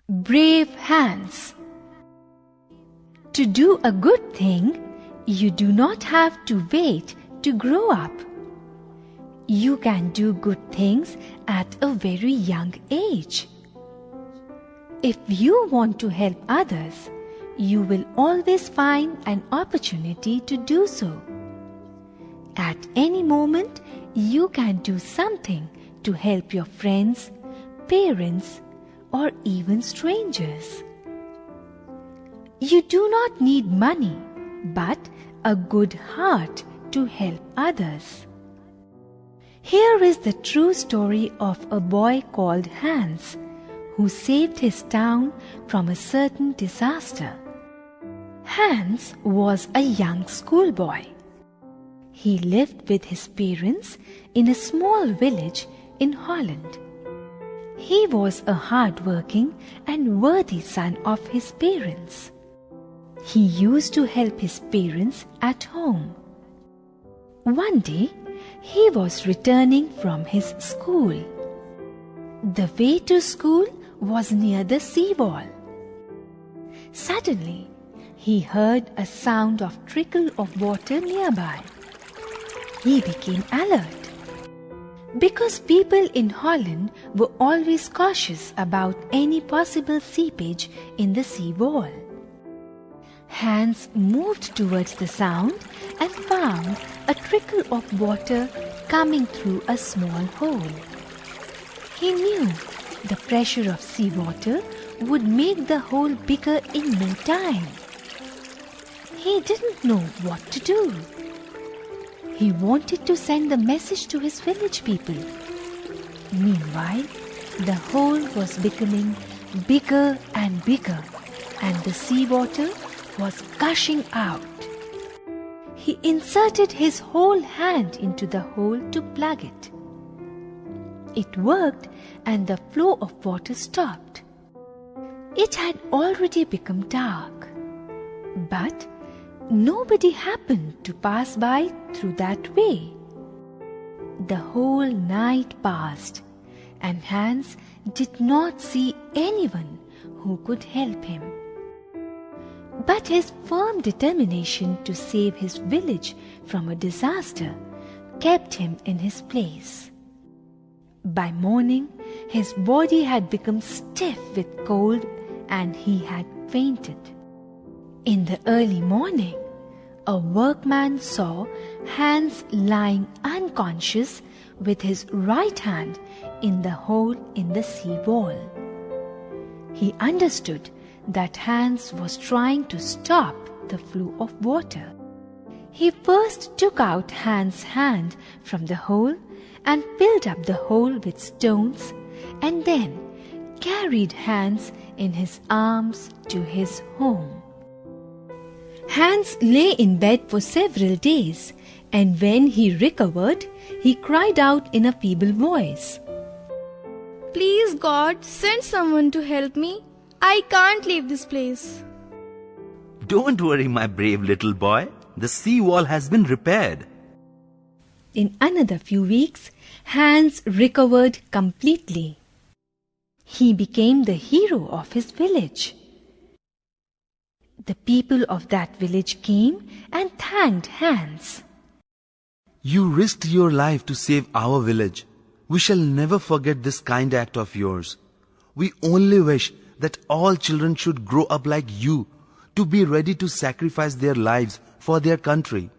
Brave Hans. To do a good thing, you do not have to wait to grow up. You can do good things at a very young age. If you want to help others, you will always find an opportunity to do so. At any moment, you can do something to help your friends, parents, or even strangers. You do not need money, but a good heart to help others. Here is the true story of a boy called Hans, who saved his town from a certain disaster. Hans was a young schoolboy. He lived with his parents in a small village in Holland. He was a hard-working and worthy son of his parents. He used to help his parents at home. One day, he was returning from his school. The way to school was near the seawall. Suddenly, he heard a sound of trickle of water nearby. He became alert. Because people in Holland were always cautious about any possible seepage in the sea wall. Hans moved towards the sound and found a trickle of water coming through a small hole. He knew the pressure of seawater would make the hole bigger in no time. He didn't know what to do. He wanted to send the message to his village people. Meanwhile, the hole was becoming bigger and bigger, and the seawater was gushing out. He inserted his whole hand into the hole to plug it. It worked, and the flow of water stopped. It had already become dark, but nobody happened to pass by through that way. The whole night passed, and Hans did not see anyone who could help him. But his firm determination to save his village from a disaster kept him in his place. By morning, his body had become stiff with cold and he had fainted. In the early morning, a workman saw Hans lying unconscious with his right hand in the hole in the sea wall. He understood that Hans was trying to stop the flow of water. He first took out Hans' hand from the hole and filled up the hole with stones, and then carried Hans in his arms to his home. Hans lay in bed for several days, and when he recovered, he cried out in a feeble voice, "Please God, send someone to help me. I can't leave this place." Don't worry, my brave little boy. The sea wall has been repaired. In another few weeks, Hans recovered completely. He became the hero of his village. The people of that village came and thanked Hans. You risked your life to save our village. We shall never forget this kind act of yours. We only wish that all children should grow up like you, to be ready to sacrifice their lives for their country.